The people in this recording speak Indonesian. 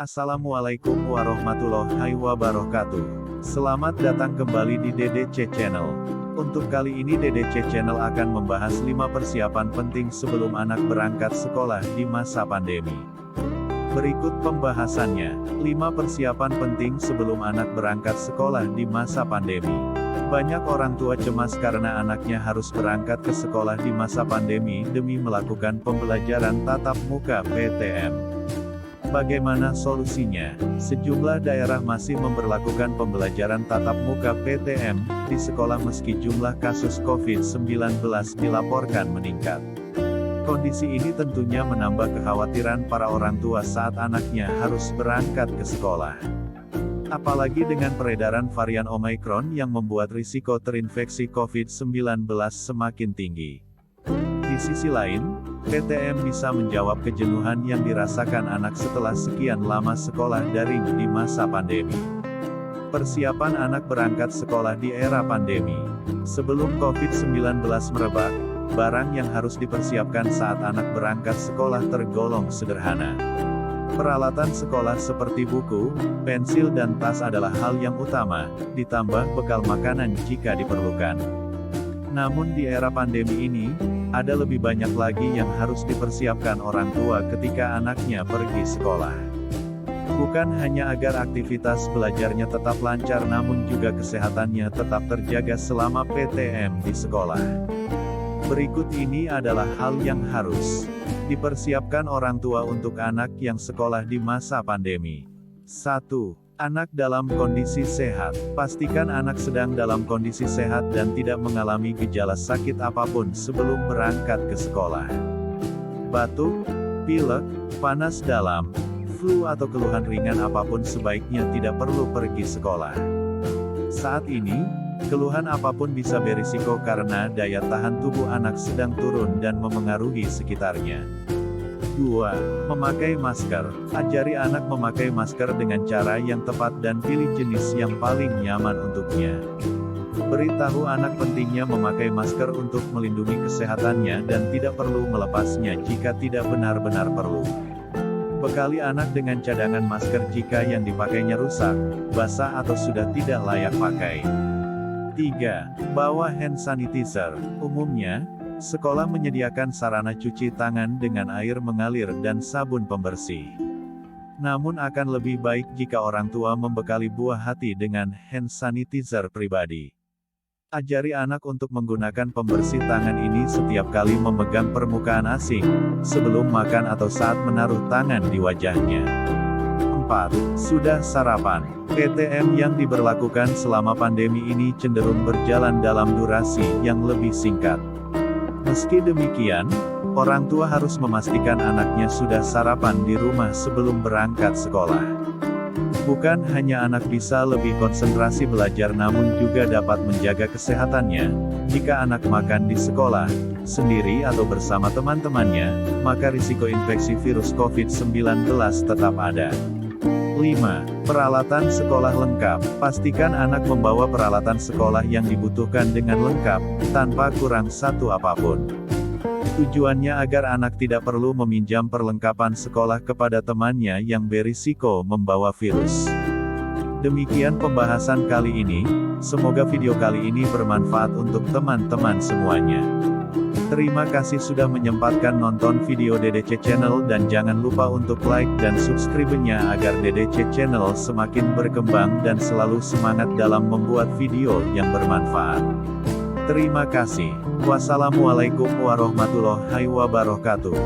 Assalamualaikum warahmatullahi wabarakatuh. Selamat datang kembali di DDC Channel. Untuk kali ini DDC Channel akan membahas 5 persiapan penting sebelum anak berangkat sekolah di masa pandemi. Berikut pembahasannya, 5 persiapan penting sebelum anak berangkat sekolah di masa pandemi. Banyak orang tua cemas karena anaknya harus berangkat ke sekolah di masa pandemi demi melakukan pembelajaran tatap muka (PTM). Bagaimana solusinya? Sejumlah daerah masih memberlakukan pembelajaran tatap muka (PTM) di sekolah meski jumlah kasus COVID-19 dilaporkan meningkat. Kondisi ini tentunya menambah kekhawatiran para orang tua saat anaknya harus berangkat ke sekolah. Apalagi dengan peredaran varian Omicron yang membuat risiko terinfeksi COVID-19 semakin tinggi. Di sisi lain, PTM bisa menjawab kejenuhan yang dirasakan anak setelah sekian lama sekolah daring di masa pandemi. Persiapan anak berangkat sekolah di era pandemi. Sebelum COVID-19 merebak, barang yang harus dipersiapkan saat anak berangkat sekolah tergolong sederhana. Peralatan sekolah seperti buku, pensil dan tas adalah hal yang utama, ditambah bekal makanan jika diperlukan. Namun di era pandemi ini, ada lebih banyak lagi yang harus dipersiapkan orang tua ketika anaknya pergi sekolah. Bukan hanya agar aktivitas belajarnya tetap lancar namun juga kesehatannya tetap terjaga selama PTM di sekolah. Berikut ini adalah hal yang harus dipersiapkan orang tua untuk anak yang sekolah di masa pandemi. 1. Anak dalam kondisi sehat. Pastikan anak sedang dalam kondisi sehat dan tidak mengalami gejala sakit apapun sebelum berangkat ke sekolah. Batuk, pilek, panas dalam, flu atau keluhan ringan apapun sebaiknya tidak perlu pergi sekolah. Saat ini, keluhan apapun bisa berisiko karena daya tahan tubuh anak sedang turun dan memengaruhi sekitarnya. 2. Memakai masker. Ajari anak memakai masker dengan cara yang tepat dan pilih jenis yang paling nyaman untuknya. Beritahu anak pentingnya memakai masker untuk melindungi kesehatannya dan tidak perlu melepasnya jika tidak benar-benar perlu. Bekali anak dengan cadangan masker jika yang dipakainya rusak, basah atau sudah tidak layak pakai. 3. Bawa hand sanitizer. Umumnya, sekolah menyediakan sarana cuci tangan dengan air mengalir dan sabun pembersih. Namun akan lebih baik jika orang tua membekali buah hati dengan hand sanitizer pribadi. Ajari anak untuk menggunakan pembersih tangan ini setiap kali memegang permukaan asing, sebelum makan atau saat menaruh tangan di wajahnya. 4. Sudah sarapan. PTM yang diberlakukan selama pandemi ini cenderung berjalan dalam durasi yang lebih singkat. Meski demikian, orang tua harus memastikan anaknya sudah sarapan di rumah sebelum berangkat sekolah. Bukan hanya anak bisa lebih konsentrasi belajar namun juga dapat menjaga kesehatannya. Jika anak makan di sekolah, sendiri atau bersama teman-temannya, maka risiko infeksi virus COVID-19 tetap ada. 5. Peralatan sekolah lengkap. Pastikan anak membawa peralatan sekolah yang dibutuhkan dengan lengkap, tanpa kurang satu apapun. Tujuannya agar anak tidak perlu meminjam perlengkapan sekolah kepada temannya yang berisiko membawa virus. Demikian pembahasan kali ini, semoga video kali ini bermanfaat untuk teman-teman semuanya. Terima kasih sudah menyempatkan nonton video DDC Channel dan jangan lupa untuk like dan subscribe-nya agar DDC Channel semakin berkembang dan selalu semangat dalam membuat video yang bermanfaat. Terima kasih. Wassalamualaikum warahmatullahi wabarakatuh.